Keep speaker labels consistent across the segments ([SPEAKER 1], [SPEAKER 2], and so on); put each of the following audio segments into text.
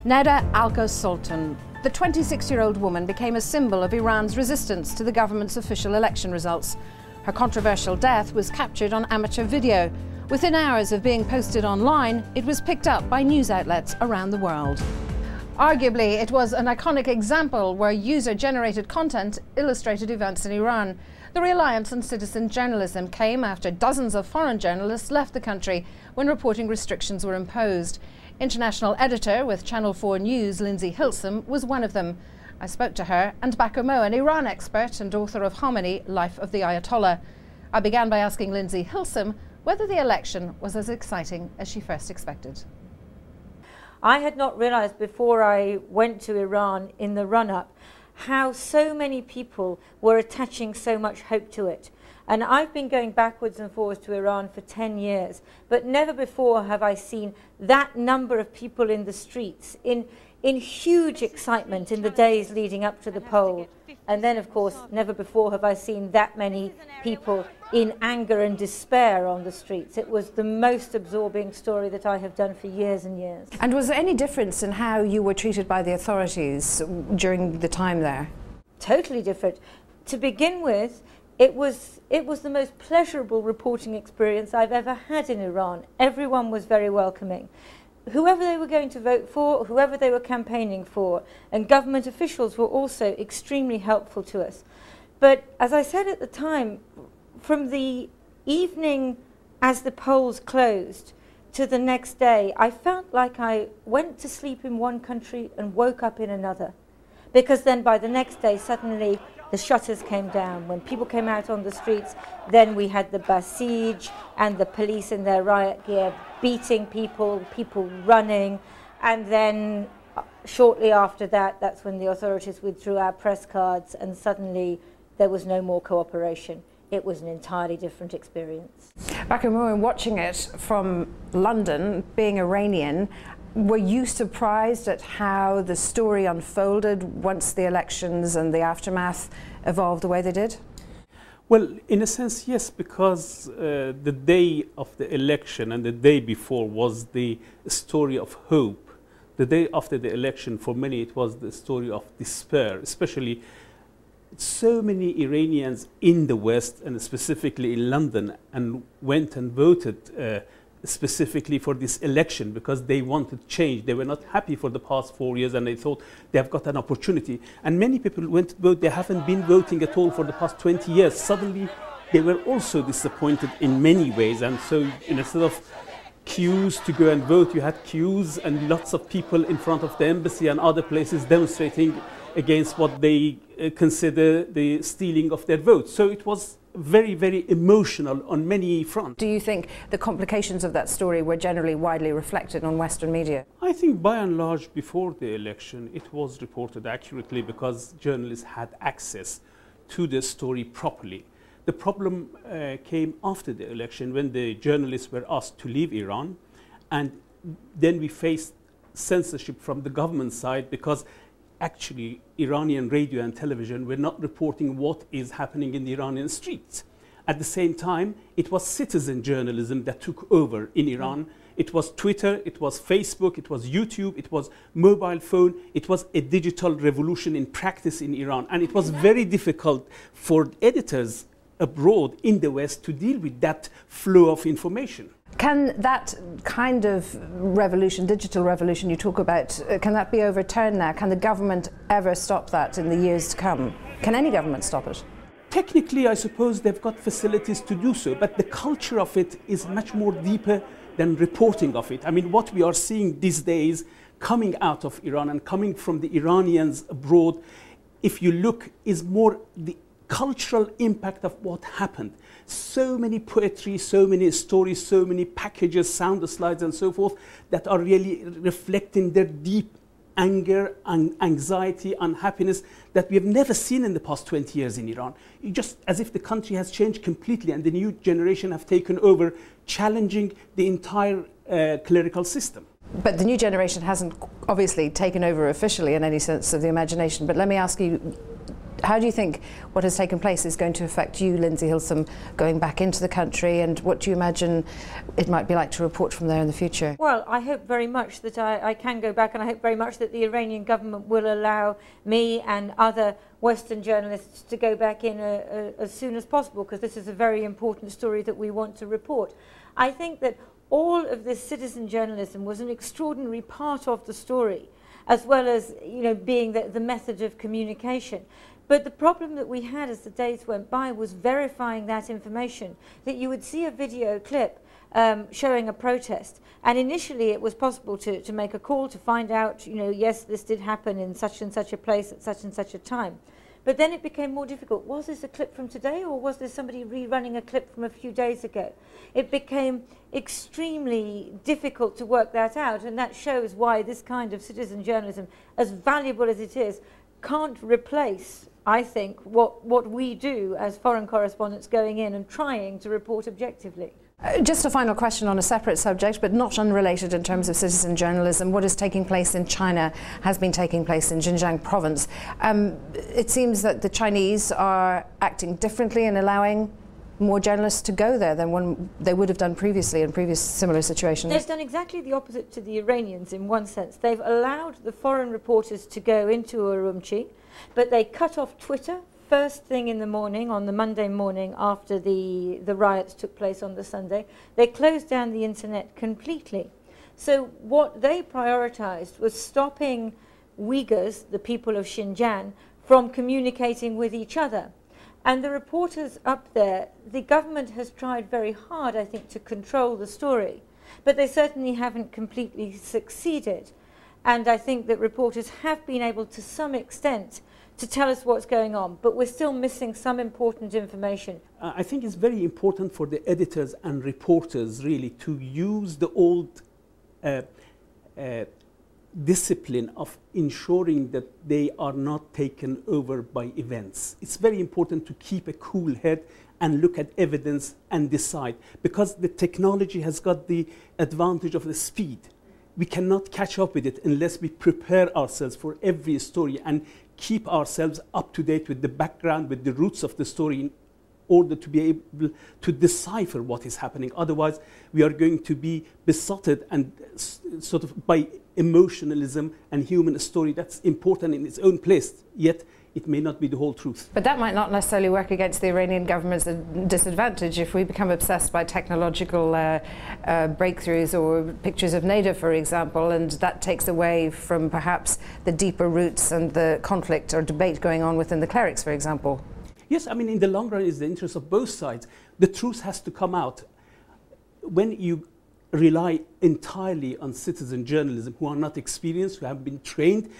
[SPEAKER 1] Neda Algo-Sultan, the 26-year-old woman, became a symbol of Iran's resistance to the government's official election results. Her controversial death was captured on amateur video. Within hours of being posted online, it was picked up by news outlets around the world. Arguably, it was an iconic example where user-generated content illustrated events in Iran. The reliance on citizen journalism came after dozens of foreign journalists left the country when reporting restrictions were imposed. International editor with Channel 4 News, Lindsay Hilsum, was one of them. I spoke to her and Bakr Mo, an Iran expert and author of Hominy, Life of the Ayatollah. I began by asking Lindsay Hilsum whether the election was as exciting as she first expected.
[SPEAKER 2] I had not realized before I went to Iran in the run-up how so many people were attaching so much hope to it. And I've been going backwards and forwards to Iran for 10 years, but never before have I seen that number of people in the streets in huge excitement in the days leading up to the poll. And then, of course, never before have I seen that many people in anger and despair on the streets. It was the most absorbing story that I have done for years and years.
[SPEAKER 1] And was there any difference in how you were treated by the authorities during the time there?
[SPEAKER 2] Totally different. To begin with, it was the most pleasurable reporting experience I've ever had in Iran. Everyone was very welcoming. Whoever they were going to vote for, whoever they were campaigning for, and government officials were also extremely helpful to us. But as I said at the time, from the evening as the polls closed to the next day, I felt like I went to sleep in one country and woke up in another. Because then by the next day, suddenly the shutters came down. When people came out on the streets, then we had the Basij and the police in their riot gear beating people, people running. And then shortly after that, that's when the authorities withdrew our press cards and suddenly there was no more cooperation. It was an entirely different experience.
[SPEAKER 1] Bakr Mo, watching it from London, being Iranian, were you surprised at how the story unfolded once the elections and the aftermath evolved the way they did?
[SPEAKER 3] Well, in a sense, yes, because the day of the election and the day before was the story of hope. The day after the election, for many, it was the story of despair, especially so many Iranians in the West and specifically in London and went and voted specifically for this election because they wanted change. They were not happy for the past 4 years and they thought they have got an opportunity. And many people went to vote, they haven't been voting at all for the past 20 years. Suddenly they were also disappointed in many ways. And so instead of queues to go and vote, you had queues and lots of people in front of the embassy and other places demonstrating against what they consider the stealing of their votes. So it was very, very emotional on many fronts.
[SPEAKER 1] Do you think the complications of that story were generally widely reflected on Western media?
[SPEAKER 3] I think by and large before the election it was reported accurately because journalists had access to the story properly. The problem came after the election when the journalists were asked to leave Iran, and then we faced censorship from the government side because actually Iranian radio and television were not reporting what is happening in the Iranian streets. At the same time, it was citizen journalism that took over in Iran. It was Twitter, it was Facebook, it was YouTube, it was mobile phone. It was a digital revolution in practice in Iran. And it was very difficult for editors abroad in the West to deal with that flow of information.
[SPEAKER 1] Can that kind of revolution, digital revolution you talk about, can that be overturned now? Can the government ever stop that in the years to come? Can any government stop it?
[SPEAKER 3] Technically, I suppose they've got facilities to do so, but the culture of it is much more deeper than reporting of it. I mean, what we are seeing these days coming out of Iran and coming from the Iranians abroad, if you look, is more the cultural impact of what happened. So many poetry, so many stories, so many packages, sound slides and so forth that are really reflecting their deep anger and anxiety, unhappiness that we have never seen in the past 20 years in Iran. Just as if the country has changed completely and the new generation have taken over, challenging the entire clerical system.
[SPEAKER 1] But the new generation hasn't obviously taken over officially in any sense of the imagination. But let me ask you, How do you think what has taken place is going to affect you, Lindsay Hilsum, going back into the country, and what do you imagine it might be like to report from there in the future?
[SPEAKER 2] Well, I hope very much that I can go back, and I hope very much that the Iranian government will allow me and other Western journalists to go back in as soon as possible, because this is a very important story that we want to report. I think that all of this citizen journalism was an extraordinary part of the story, as well as, you know, being the method of communication. But the problem that we had as the days went by was verifying that information, that you would see a video clip showing a protest, and initially it was possible to make a call to find out, you know, yes, this did happen in such and such a place at such and such a time. But then it became more difficult. Was this a clip from today, or was there somebody rerunning a clip from a few days ago? It became extremely difficult to work that out, and that shows why this kind of citizen journalism, as valuable as it is, can't replace, I think, what we do as foreign correspondents going in and trying to report objectively.
[SPEAKER 1] Just a final question on a separate subject, but not unrelated in terms of citizen journalism. What is taking place in China has been taking place in Xinjiang province. It seems that the Chinese are acting differently and allowing more journalists to go there than when they would have done previously in previous similar situations.
[SPEAKER 2] They've done exactly the opposite to the Iranians in one sense. They've allowed the foreign reporters to go into Urumqi, but they cut off Twitter first thing in the morning, on the Monday morning after the riots took place on the Sunday. They closed down the internet completely. So what they prioritized was stopping Uyghurs, the people of Xinjiang, from communicating with each other. And the reporters up there, the government has tried very hard, I think, to control the story, but they certainly haven't completely succeeded. And I think that reporters have been able to some extent to tell us what's going on, but we're still missing some important information.
[SPEAKER 3] I think it's very important for the editors and reporters really to use the old discipline of ensuring that they are not taken over by events. It's very important to keep a cool head and look at evidence and decide, because the technology has got the advantage of the speed. We cannot catch up with it unless we prepare ourselves for every story and keep ourselves up to date with the background, with the roots of the story, in order to be able to decipher what is happening. Otherwise, we are going to be besotted and sort of by emotionalism and human story that's important in its own place, yet it may not be the whole truth.
[SPEAKER 1] But that might not necessarily work against the Iranian government's disadvantage if we become obsessed by technological breakthroughs or pictures of NATO, for example, and that takes away from perhaps the deeper roots and the conflict or debate going on within the clerics, for example.
[SPEAKER 3] Yes, I mean, in the long run, it's the interest of both sides. The truth has to come out. When you rely entirely on citizen journalism who are not experienced, who have been trained,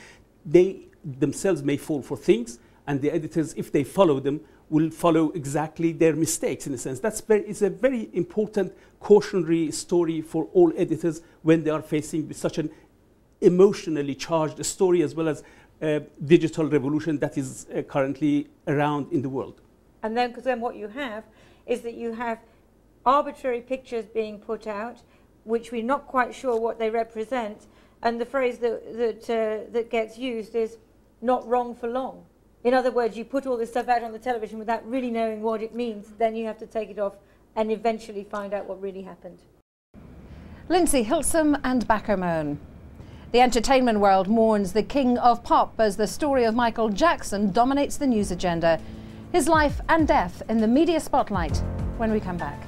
[SPEAKER 3] they themselves may fall for things, and the editors, if they follow them, will follow exactly their mistakes, in a sense. It's a very important cautionary story for all editors when they are facing with such an emotionally charged story, as well as digital revolution that is currently around in the world.
[SPEAKER 2] And then, because then what you have is that you have arbitrary pictures being put out, which we're not quite sure what they represent, and the phrase that gets used is not wrong for long. In other words, you put all this stuff out on the television without really knowing what it means, then you have to take it off and eventually find out what really happened.
[SPEAKER 1] Lindsay Hilsum and Bacco Moan. The entertainment world mourns the king of pop as the story of Michael Jackson dominates the news agenda. His life and death in the media spotlight when we come back.